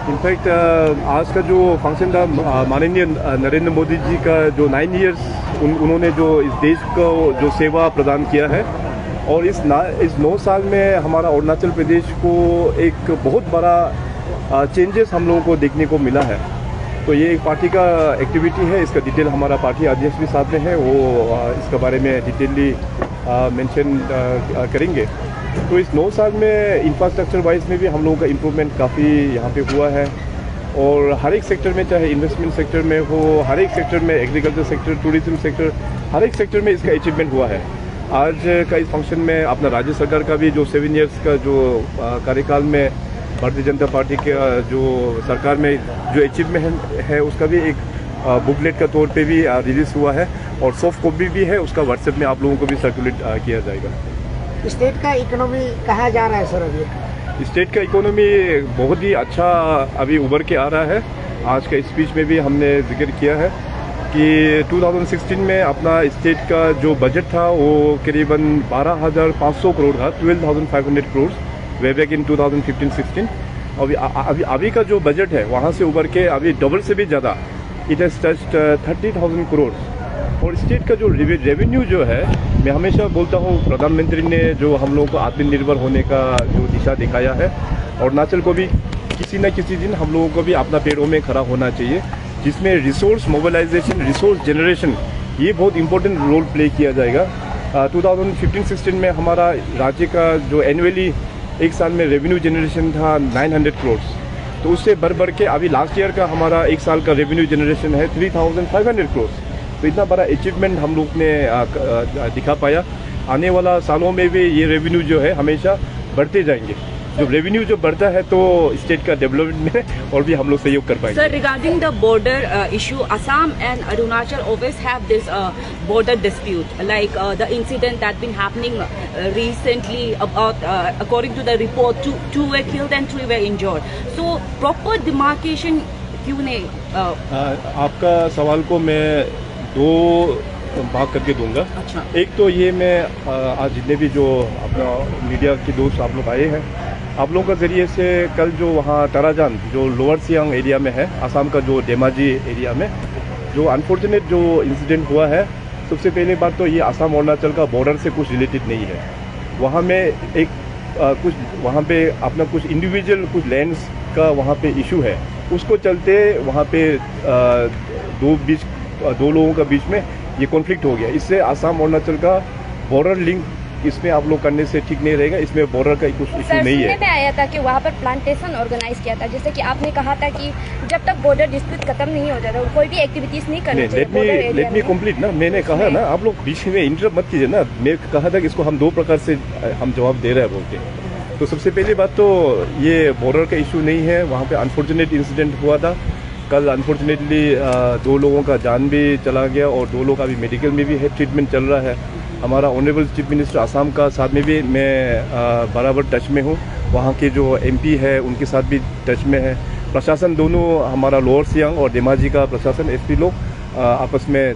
In fact आज का जो फंक्शन था, माननीय नरेंद्र मोदी जी का जो 9 इयर्स उन्होंने जो इस देश को जो सेवा प्रदान किया है, और इस 9 साल में हमारा अरुणाचल प्रदेश को एक बहुत बड़ा चेंजेस हम लोगों को देखने को मिला है। तो ये एक पार्टी का एक्टिविटी है, इसका डिटेल हमारा पार्टी अध्यक्ष भी साथ में है, वो इसके बारे में डिटेलली मेंशन करेंगे। तो इस 9 साल में इंफ्रास्ट्रक्चर वाइज में भी हम लोगों का इम्प्रूवमेंट काफ़ी यहाँ पे हुआ है, और हर एक सेक्टर में, चाहे इन्वेस्टमेंट सेक्टर में हो, हर एक सेक्टर में, एग्रीकल्चर सेक्टर, टूरिज्म सेक्टर, हर एक सेक्टर में इसका अचीवमेंट हुआ है। आज का इस फंक्शन में अपना राज्य सरकार का भी जो 7 इयर्स का जो कार्यकाल में भारतीय जनता पार्टी के जो सरकार में जो अचीवमेंट है उसका भी एक बुकलेट का तौर पे भी रिलीज हुआ है, और सॉफ्ट कॉपी भी है उसका, व्हाट्सएप में आप लोगों को भी सर्कुलेट किया जाएगा। स्टेट का इकोनॉमी कहाँ जा रहा है सर अभी? स्टेट का इकोनॉमी बहुत ही अच्छा अभी उभर के आ रहा है। आज का स्पीच में भी हमने जिक्र किया है कि 2016 में अपना स्टेट का जो बजट था वो करीबन 12,500 करोड़ था, 12,500 करोड़ वे बैक इन 2015-16। अभी का जो बजट है वहाँ से उभर के अभी डबल से भी ज़्यादा, इट हैज टच्ड 30,000 करोड़। और स्टेट का जो रेवेन्यू जो है, मैं हमेशा बोलता हूँ प्रधानमंत्री ने जो हम लोगों को आत्मनिर्भर होने का जो दिशा दिखाया है, अरुणाचल को भी किसी न किसी दिन हम लोगों को भी अपना पैरों में खड़ा होना चाहिए, जिसमें रिसोर्स मोबिलाइजेशन, रिसोर्स जनरेशन, ये बहुत इंपॉर्टेंट रोल प्ले किया जाएगा। 2015-16 में हमारा राज्य का जो एनुअली एक साल में रेवेन्यू जनरेशन था 900 करोड़, तो उससे बढ़ के अभी लास्ट ईयर का हमारा एक साल का रेवेन्यू जनरेशन है 3,500 करोड़। तो इतना बड़ा अचीवमेंट हम लोग ने दिखा पाया। आने वाला सालों में भी ये रेवेन्यू जो है हमेशा बढ़ते जाएंगे। जब रेवेन्यू जो बढ़ता है तो स्टेट का डेवलपमेंट में और भी हम लोग सहयोग कर पाएंगे। Sir, regarding the border issue, Assam and Arunachal always have this border dispute, like the incident that been happening recently about, according to the report, two were killed and 3 were injured. So proper demarcation क्यों नहीं? आपका सवाल को मैं 2 भाग करके दूंगा। अच्छा। एक तो ये मैं आज जितने भी जो अपना मीडिया के दोस्त आप लोग आए हैं, आप लोगों के ज़रिए से कल जो वहाँ ताराजान जो लोअर सियांग एरिया में है, असम का जो धेमाजी एरिया में जो अनफॉर्चुनेट जो इंसिडेंट हुआ है, सबसे पहले बात तो ये असम अरुणाचल का बॉर्डर से कुछ रिलेटेड नहीं है। वहाँ में एक कुछ वहाँ पे अपना कुछ इंडिविजुअल कुछ लैंड्स का वहाँ पे इशू है, उसको चलते वहाँ पे दो लोगों का बीच में ये कॉन्फ्लिक्ट हो गया। इससे असम अरुणाचल का बॉर्डर लिंक इसमें आप लोग करने से ठीक नहीं रहेगा। इसमें बॉर्डर का कुछ इशू नहीं है। में आया था कि वहाँ पर प्लांटेशन ऑर्गेनाइज किया था, जैसे कि आपने कहा था कि जब तक बॉर्डर डिस्प्यूट खत्म नहीं हो जाता कोई भी एक्टिविटीज नहीं करनी चाहिए। लेट मी कंप्लीट ना, मैंने कहा ना, आप लोग बीच में इंटरप्ट मत कीजिए ना। मैं कहा था कि इसको हम 2 प्रकार से हम जवाब दे रहे हैं बोलते। तो सबसे पहली बात तो ये बॉर्डर का इशू नहीं है। वहाँ पे अनफॉर्चुनेट इंसिडेंट हुआ था कल, अनफॉर्चुनेटली 2 लोगों का जान भी चला गया और 2 लोग अभी मेडिकल में भी है, ट्रीटमेंट चल रहा है। हमारा ऑनरेबल चीफ मिनिस्टर असम का साथ में भी मैं बराबर टच में हूँ। वहाँ के जो MP है उनके साथ भी टच में है। प्रशासन दोनों, हमारा लोअर सियांग और धेमाजी का प्रशासन, SP लोग आपस में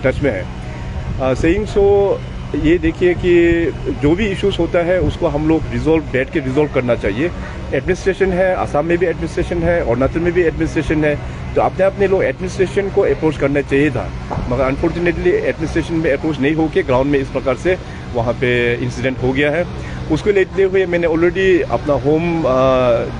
टच में है। सेइंग सो ये देखिए कि जो भी इश्यूज होता है उसको हम लोग बैठ के रिजोल्व करना चाहिए। एडमिनिस्ट्रेशन है, असम में भी एडमिनिस्ट्रेशन है, अरुणाचल में भी एडमिनिस्ट्रेशन है, तो अपने लोग एडमिनिस्ट्रेशन को अप्रोच करना चाहिए था, मगर अनफॉर्चुनेटली एडमिनिस्ट्रेशन में अप्रोच नहीं होकर ग्राउंड में इस प्रकार से वहाँ पे इंसिडेंट हो गया है। उसको लेते हुए मैंने ऑलरेडी अपना होम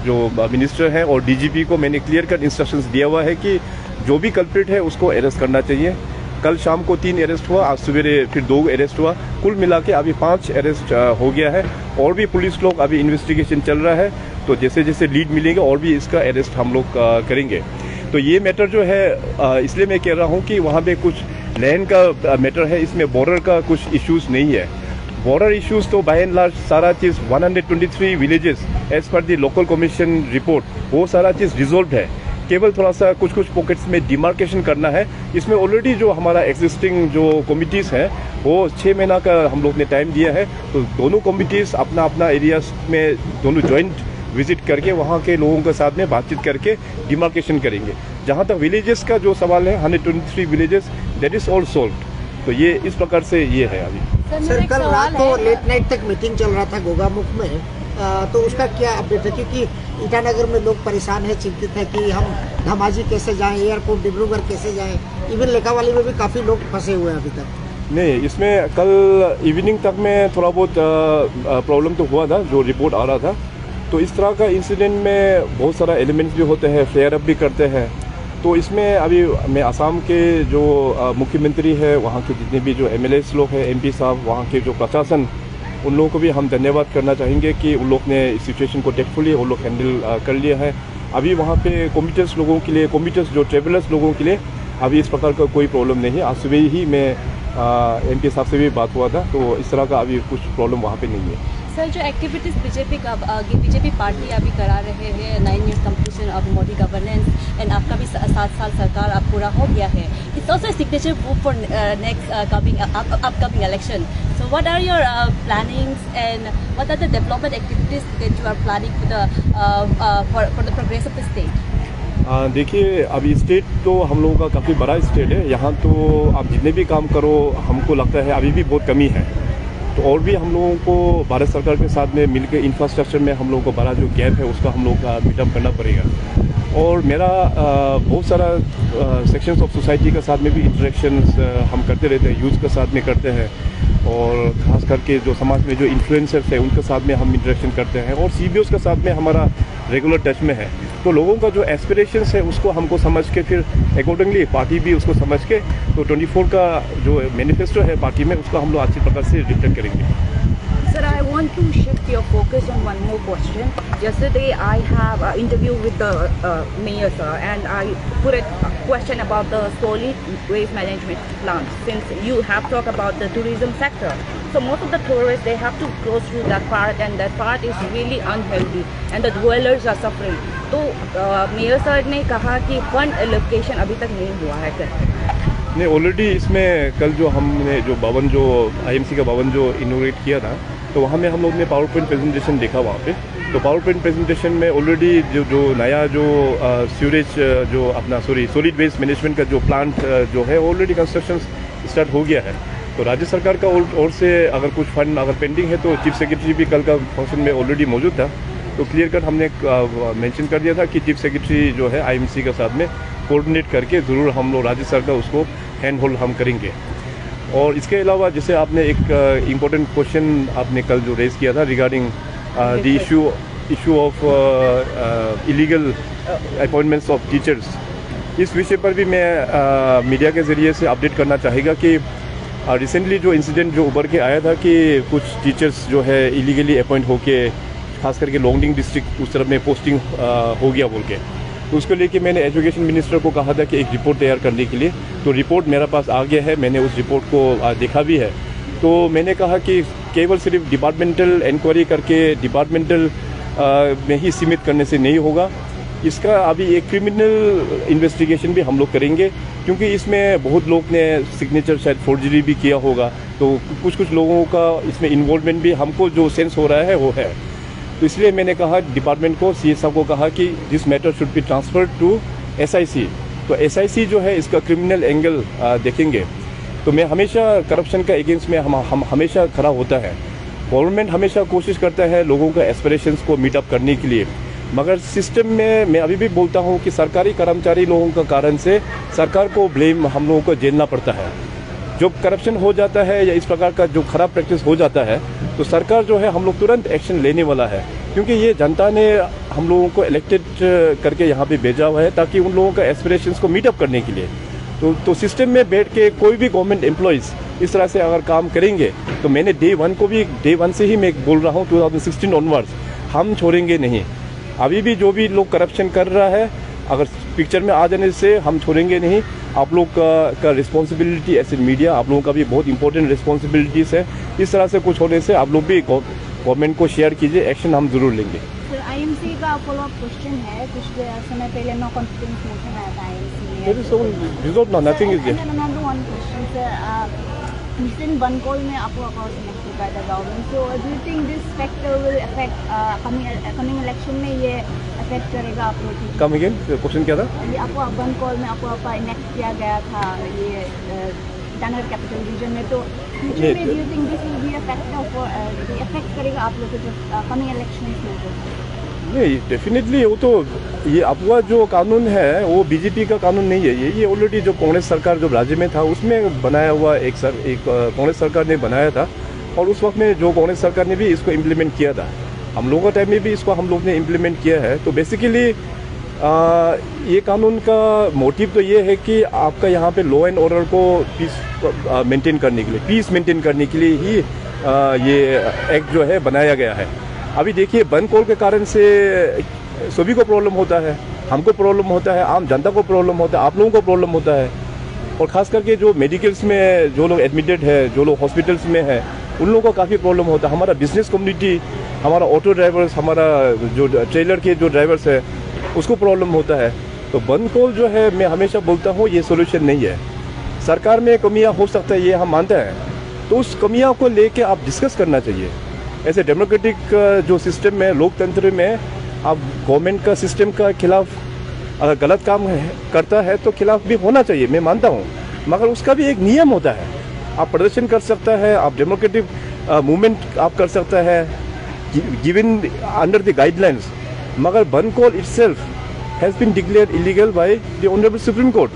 जो मिनिस्टर है और DGP को मैंने क्लियर कट इंस्ट्रक्शंस दिया हुआ है कि जो भी कल्प्रिट है उसको अरेस्ट करना चाहिए। कल शाम को 3 अरेस्ट हुआ, आज सवेरे फिर 2 अरेस्ट हुआ, कुल मिला के अभी 5 अरेस्ट हो गया है। और भी पुलिस लोग अभी इन्वेस्टिगेशन चल रहा है, तो जैसे जैसे लीड मिलेंगे और भी इसका अरेस्ट हम लोग करेंगे। तो ये मैटर जो है, इसलिए मैं कह रहा हूँ कि वहाँ पे कुछ लैंड का मैटर है, इसमें बॉर्डर का कुछ इश्यूज नहीं है। बॉर्डर इश्यूज तो बाय एंड लार्ज सारा चीज़ 123 विलेजेस एज पर दी लोकल कमीशन रिपोर्ट, वो सारा चीज़ रिजोल्व है। केवल थोड़ा सा कुछ पॉकेट्स में डिमार्केशन करना है। इसमें ऑलरेडी जो हमारा एग्जिस्टिंग जो कमिटीज़ हैं वो 6 महीना का हम लोग ने टाइम दिया है, तो दोनों कमिटीज़ अपना एरिया में दोनों ज्वाइंट विजिट करके वहाँ के लोगों के साथ में बातचीत करके डिमार्केशन करेंगे। जहाँ तक विलेजेस का जो सवाल है, 123 villages, that is all solved. तो ये इस प्रकार से ये है अभी। सर, कल रात को लेट नाइट तक मीटिंग चल रहा था गोगामुख में, तो उसका क्या अपडेट है? क्योंकि ईटानगर में लोग परेशान है, चिंतित है कि हम धमाजी कैसे जाएं, एयरपोर्ट डिब्रूगढ़ कैसे जाएं। इवन लेकावाली में भी काफ़ी लोग फंसे हुए हैं अभी तक। नहीं, इसमें कल इवनिंग तक में थोड़ा बहुत प्रॉब्लम तो हुआ था, जो रिपोर्ट आ रहा था। तो इस तरह का इंसिडेंट में बहुत सारा एलिमेंट्स भी होते हैं, फ्लेयर अप भी करते हैं। तो इसमें अभी मैं असम के जो मुख्यमंत्री है, वहाँ के जितने भी जो MLAs लोग हैं, MP साहब, वहाँ के जो प्रशासन, उन लोगों को भी हम धन्यवाद करना चाहेंगे कि उन लोग ने इस सिचुएशन को टेक्टफुली उन लोग हैंडल कर लिया है। अभी वहाँ पे कॉम्यूटर्स लोगों के लिए, कॉम्यूटर्स जो ट्रेवलर्स लोगों के लिए अभी इस प्रकार का कोई प्रॉब्लम नहीं है। आज सुबह ही मैं MP साहब से भी बात हुआ था, तो इस तरह का अभी कुछ प्रॉब्लम वहाँ पे नहीं है। सर, जो एक्टिविटीज़ बीजेपी पार्टी अभी करा रहे हैं, 9 years completion of Modi governance, and आपका भी 7 साल सरकार अब पूरा हो गया है। It's also signature move for next upcoming election. So what are your plannings and what are the development activities that you are planning for the progress of the state? देखिए, अभी स्टेट तो हम लोगों का काफ़ी बड़ा स्टेट है। यहाँ तो आप जितने भी काम करो, हमको लगता है अभी भी बहुत कमी है। तो और भी हम लोगों को भारत सरकार के साथ में मिलकर इंफ्रास्ट्रक्चर में हम लोगों को बड़ा जो गैप है उसका हम लोगों का मीटअप करना पड़ेगा। और मेरा बहुत सारा सेक्शंस ऑफ सोसाइटी के साथ में भी इंटरेक्शंस हम करते रहते हैं, यूथ के साथ में करते हैं, और खास करके जो समाज में जो इन्फ्लुएंसर्स है उनके साथ में हम इंटरेक्शन करते हैं, और CBOs के साथ में हमारा रेगुलर टच में है। तो लोगों का जो एस्पिरेशंस है उसको हमको समझ के फिर अकॉर्डिंगली पार्टी भी उसको समझ के तो 24 का जो मैनिफेस्टो है पार्टी में उसको हम लोग अच्छी प्रकार से रिफ्लेक्ट करेंगे। Sir, I want to shift your focus on one more question. Yesterday, I have an interview with the mayor, sir, and I put a question about the solid waste management plant. Since you have talked about the tourism sector, so most of the tourists they have to go through that part, and that part is really unhealthy, and the dwellers are suffering. तो mayor sir ने कहा कि fund allocation अभी तक नहीं हुआ है sir. नहीं, ऑलरेडी इसमें कल जो हमने जो भवन जो IMC का भवन जो इनोग्रेट किया था, तो वहाँ में हम लोग ने पावर पॉइंट प्रेजेंटेशन देखा वहाँ पे। तो पावर पॉइंट प्रेजेंटेशन में ऑलरेडी जो नया जो सीवरेज जो अपना सॉलिड वेस्ट मैनेजमेंट का जो प्लांट जो है ऑलरेडी कंस्ट्रक्शन स्टार्ट हो गया है। तो राज्य सरकार का ओर से अगर कुछ फंड अगर पेंडिंग है तो चीफ सेक्रेटरी भी कल का फंक्शन में ऑलरेडी मौजूद था, तो क्लियर कट हमने मेंशन कर दिया था कि चीफ सेक्रेटरी जो है IMC के साथ में कोऑर्डिनेट करके ज़रूर हम लोग राज्य सरकार उसको हैंड होल्ड हम करेंगे। और इसके अलावा जैसे आपने एक इम्पोर्टेंट क्वेश्चन आपने कल जो रेज किया था regarding the issue of illegal appointments of teachers, इस विषय पर भी मैं मीडिया के ज़रिए से अपडेट करना चाहेगा कि रिसेंटली जो इंसिडेंट जो उभर के आया था कि कुछ टीचर्स जो है इलीगली अपॉइंट होके खास करके लोंगडिंग डिस्ट्रिक्ट उस तरफ में पोस्टिंग हो गया बोल के, तो उसको लेके मैंने एजुकेशन मिनिस्टर को कहा था कि एक रिपोर्ट तैयार करने के लिए। तो रिपोर्ट मेरे पास आ गया है, मैंने उस रिपोर्ट को देखा भी है। तो मैंने कहा कि केवल सिर्फ डिपार्टमेंटल इंक्वायरी करके डिपार्टमेंटल में ही सीमित करने से नहीं होगा, इसका अभी एक क्रिमिनल इन्वेस्टिगेशन भी हम लोग करेंगे, क्योंकि इसमें बहुत लोग ने सिग्नेचर शायद फोर्जरी भी किया होगा। तो कुछ लोगों का इसमें इन्वॉल्वमेंट भी हमको जो सेंस हो रहा है वो है। तो इसलिए मैंने कहा डिपार्टमेंट को, CS साहब को कहा कि this matter should be transferred to SIC। तो SIC जो है इसका क्रिमिनल एंगल देखेंगे। तो मैं हमेशा करप्शन का अगेंस्ट में हम हमेशा खड़ा होता है। गवर्नमेंट हमेशा कोशिश करता है लोगों का एस्पिरेशंस को मीट अप करने के लिए, मगर सिस्टम में मैं अभी भी बोलता हूँ कि सरकारी कर्मचारी लोगों का कारण से सरकार को ब्लेम हम लोगों को झेलना पड़ता है। जो करप्शन हो जाता है या इस प्रकार का जो खराब प्रैक्टिस हो जाता है तो सरकार जो है हम लोग तुरंत एक्शन लेने वाला है, क्योंकि ये जनता ने हम लोगों को इलेक्टेड करके यहाँ पे भेजा हुआ है ताकि उन लोगों का एस्पिरेशंस को मीट अप करने के लिए। तो सिस्टम में बैठ के कोई भी गवर्नमेंट एम्प्लॉयज़ इस तरह से अगर काम करेंगे तो मैंने डे वन से ही मैं बोल रहा हूँ 2016 ऑनवर्ड्स हम छोड़ेंगे नहीं। अभी भी जो भी लोग करप्शन कर रहा है अगर पिक्चर में आ जाने से हम छोड़ेंगे नहीं। आप लोग का रिस्पॉन्सिबिलिटी एज ए मीडिया, आप लोगों का भी बहुत इंपॉर्टेंट रिस्पॉन्सिबिलिटीज़ है। इस तरह से कुछ होने से आप लोग भी गवर्नमेंट को शेयर कीजिए, एक्शन हम जरूर लेंगे। सर, IMC का फॉलोअप क्वेश्चन है, कुछ समय पहले नो कॉन्फिडेंस मोशन आया था IMC में। There is no result now, nothing is there. Another one question, sir. Recent Bankol में आपको account elected by the government, so do you think this factor will affect coming election में ये affect करेगा आप लोग? Come again question क्या था? ये आपको Bankol में आपको इलेक्ट किया गया था, ये ईटानगर कैपिटल रीजन में, तो फ्यूचर में do you think this will be a factor for effect करेगा आप लोगों के जो कमिंग इलेक्शंस में? नहीं, डेफिनेटली वो तो ये अफवाह जो कानून है वो बीजेपी का कानून नहीं है। ये ऑलरेडी जो कांग्रेस सरकार जो राज्य में था उसमें बनाया हुआ एक कांग्रेस सरकार ने बनाया था, और उस वक्त में जो कांग्रेस सरकार ने भी इसको इम्प्लीमेंट किया था। हम लोगों का टाइम में भी इसको हम लोग ने इम्प्लीमेंट किया है। तो बेसिकली ये कानून का मोटिव तो ये है कि आपका यहाँ पे लॉ एंड ऑर्डर को पीस मेंटेन करने के लिए, पीस मेंटेन करने के लिए ही ये एक्ट जो है बनाया गया है। अभी देखिए, बंद कॉल के कारण से सभी को प्रॉब्लम होता है, हमको प्रॉब्लम होता है, आम जनता को प्रॉब्लम होता है, आप लोगों को प्रॉब्लम होता है, और ख़ास करके जो मेडिकल्स में जो लोग एडमिटेड है, जो लोग हॉस्पिटल्स में है, उन लोगों को काफ़ी प्रॉब्लम होता है। हमारा बिजनेस कम्युनिटी, हमारा ऑटो ड्राइवर्स, हमारा जो ट्रेलर के जो ड्राइवर्स है उसको प्रॉब्लम होता है। तो बंद कॉल जो है, मैं हमेशा बोलता हूँ, ये सोल्यूशन नहीं है। सरकार में कमियाँ हो सकता है, ये हम मानते हैं, तो उस कमियाँ को लेके आप डिस्कस करना चाहिए। ऐसे डेमोक्रेटिक जो सिस्टम में, लोकतंत्र में, आप गवर्नमेंट का सिस्टम का खिलाफ अगर गलत काम करता है तो खिलाफ भी होना चाहिए, मैं मानता हूँ, मगर उसका भी एक नियम होता है। आप प्रदर्शन कर सकता है, आप डेमोक्रेटिक मूवमेंट आप कर सकता है गिवन अंडर द गाइडलाइंस, मगर bandh call itself has been declared illegal by the honourable supreme court.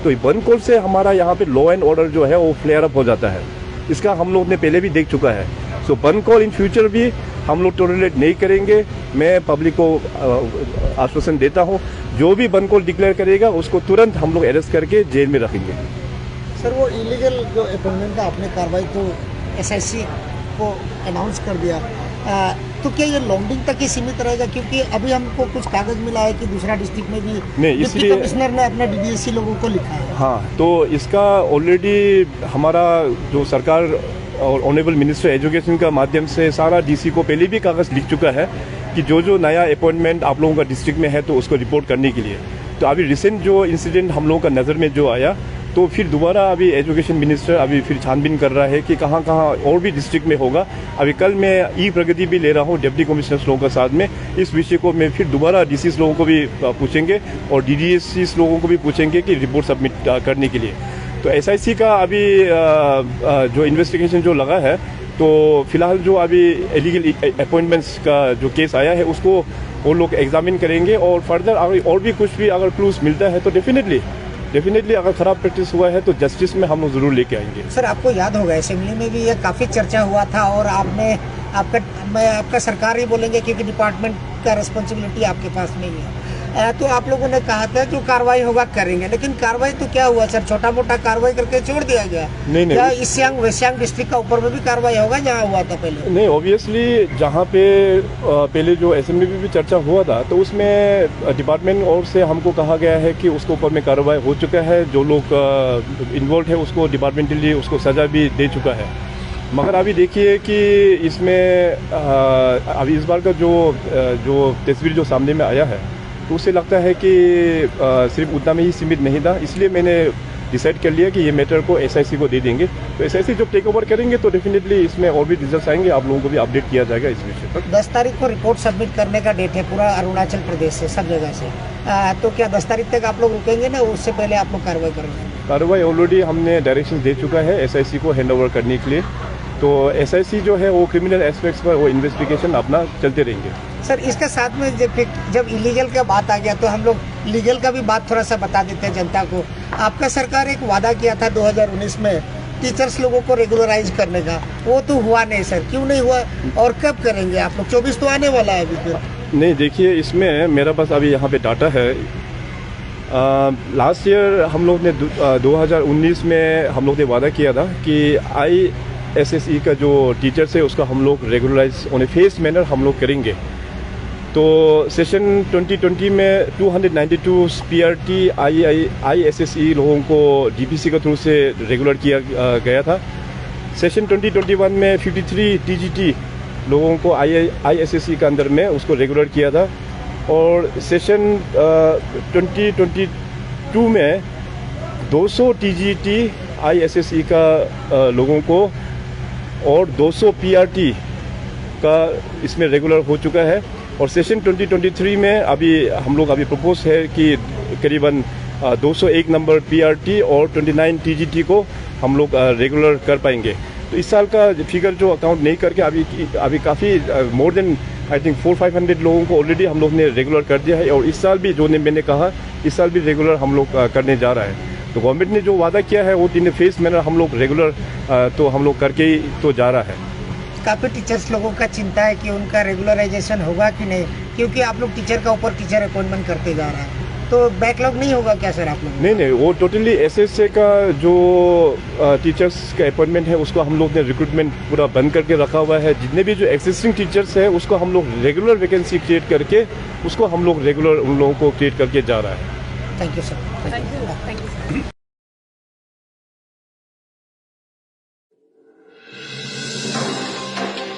तो बंद कॉल से हमारा यहाँ पे लॉ एंड ऑर्डर जो है वो फ्लेयर अप हो जाता है। इसका हम लोग ने पहले भी देख चुका है। सो बंद कॉल इन फ्यूचर भी हम लोग टॉलरेट नहीं करेंगे। मैं पब्लिक को आश्वासन देता हूँ, जो भी बंद कॉल डिक्लेयर करेगा उसको तुरंत हम लोग अरेस्ट करके जेल में रखेंगे। सर, वो इलीगल जो अपॉइंटमेंट का आपने कार्रवाई तो एसआईसी को अनाउंस कर दिया, तो क्या ये लॉन्डिंग तक ही सीमित रहेगा? क्योंकि अभी हमको कुछ कागज मिला है कि दूसरा डिस्ट्रिक्ट में भी डिप्टी कमिश्नर ने अपने डीडीएससी लोगों को लिखा है। हाँ, तो इसका ऑलरेडी हमारा जो सरकार और ऑनरेबल मिनिस्टर एजुकेशन का माध्यम से सारा डीसी को पहले भी कागज लिख चुका है कि जो नया अपॉइंटमेंट आप लोगों का डिस्ट्रिक्ट में है तो उसको रिपोर्ट करने के लिए। तो अभी रिसेंट जो इंसिडेंट हम लोगों का नज़र में जो आया, तो फिर दोबारा अभी एजुकेशन मिनिस्टर अभी फिर छानबीन कर रहा है कि कहाँ कहाँ और भी डिस्ट्रिक्ट में होगा। अभी कल मैं ई प्रगति भी ले रहा हूँ डिप्टी कमिश्नर्स लोगों के साथ में। इस विषय को मैं फिर दोबारा डीसीस लोगों को भी पूछेंगे और डीडीएससीस लोगों को भी पूछेंगे कि रिपोर्ट सबमिट करने के लिए। तो एसआईसी का अभी जो इन्वेस्टिगेशन जो लगा है, तो फिलहाल जो अभी इलीगल अपॉइंटमेंट्स का जो केस आया है उसको वो लोग एग्जामिन करेंगे, और फर्दर अगर और भी कुछ भी अगर क्लूज मिलता है तो डेफिनेटली अगर खराब प्रैक्टिस हुआ है तो जस्टिस में हम लोग जरूर लेके आएंगे। सर, आपको याद होगा असेंबली में भी ये काफ़ी चर्चा हुआ था, और आपका सरकार ही बोलेंगे क्योंकि डिपार्टमेंट का रिस्पॉन्सिबिलिटी आपके पास नहीं है, तो आप लोगों ने कहा था जो कार्रवाई होगा करेंगे, लेकिन कार्रवाई तो क्या हुआ सर? छोटा मोटा कार्रवाई करके छोड़ दिया गया। नहीं, क्या East Siang West Siang district का ऊपर में भी कार्रवाई होगा जहाँ हुआ था पहले? नहीं, ऑब्वियसली जहाँ पे पहले जो असेंबली में भी चर्चा हुआ था तो उसमें डिपार्टमेंट और से हमको कहा गया है कि उसके ऊपर में कार्रवाई हो चुका है। जो लोग इन्वॉल्व है उसको डिपार्टमेंटली उसको सजा भी दे चुका है। मगर अभी देखिए कि इसमें अभी इस बार का जो तस्वीर जो सामने में आया है, तो उससे लगता है कि सिर्फ उतना में ही सीमित नहीं था। इसलिए मैंने डिसाइड कर लिया कि ये मैटर को एसआईसी को दे देंगे। तो एसआईसी जब टेक ओवर करेंगे तो डेफिनेटली इसमें और भी रिजल्ट्स आएंगे, आप लोगों को भी अपडेट किया जाएगा इस विषय पर। 10 तारीख को रिपोर्ट सबमिट करने का डेट है पूरा अरुणाचल प्रदेश से, सब जगह से। तो क्या 10 तारीख तक आप लोग रुकेंगे ना, उससे पहले आप लोग कार्रवाई करेंगे? कार्रवाई ऑलरेडी हमने डायरेक्शन दे चुका है एसआईसी को हैंड ओवर करने के लिए। तो एसआईसी जो है वो क्रिमिनल एस्पेक्ट्स पर वो इन्वेस्टिगेशन अपना चलते रहेंगे। सर, इसके साथ में जब इलीगल का बात आ गया तो हम लोग लीगल का भी बात थोड़ा सा बता देते हैं जनता को। आपका सरकार एक वादा किया था 2019 में टीचर्स लोगों को रेगुलराइज करने का, वो तो हुआ नहीं सर, क्यों नहीं हुआ और कब करेंगे आप लोग? 24 तो आने वाला है अभी फिर। नहीं, देखिए इसमें मेरा पास अभी यहाँ पे डाटा है। लास्ट ईयर हम लोग ने 2019 में हम लोग ने वादा किया था कि ISSE का जो टीचर्स है उसका हम लोग regularise on a phase manner हम लोग करेंगे। तो सेशन 2020 में 292 PRT ISSE लोगों को DPC के थ्रू से रेगुलर किया गया था। सेशन 2021 में 53 TGT लोगों को ISSE के अंदर में उसको रेगुलर किया था। और सेशन 2022 में 200 TGT ISSE का लोगों को और 200 PRT का इसमें रेगुलर हो चुका है। और सेशन 2023 में अभी हम लोग अभी प्रपोज है कि करीबन 201 नंबर PRT और 29 TGT को हम लोग रेगुलर कर पाएंगे। तो इस साल का फिगर जो अकाउंट नहीं करके अभी काफ़ी मोर देन आई थिंक 400-500 लोगों को ऑलरेडी हम लोग ने रेगुलर कर दिया है, और इस साल भी जो मैंने कहा इस साल भी रेगुलर हम लोग करने जा रहा है। तो गवर्नमेंट ने जो वादा किया है वो इन फेस मैनर हम लोग रेगुलर तो हम लोग करके ही तो जा रहा है। काफ़ी टीचर्स लोगों का चिंता है कि उनका रेगुलराइजेशन होगा कि नहीं, क्योंकि आप लोग टीचर का ऊपर टीचर अपॉइंटमेंट करते जा रहा है, तो बैकलॉग नहीं होगा क्या सर आप लोग? नहीं, वो टोटली एसएसए का जो टीचर्स का अपॉइंटमेंट है उसको हम लोग ने रिक्रूटमेंट पूरा बंद करके रखा हुआ है। जितने भी जो एग्जिस्टिंग टीचर्स है उसको हम लोग रेगुलर वैकेंसी क्रिएट करके उसको हम लोग रेगुलर उन लोगों को क्रिएट करके जा रहा है। Thank you sir. Thank you.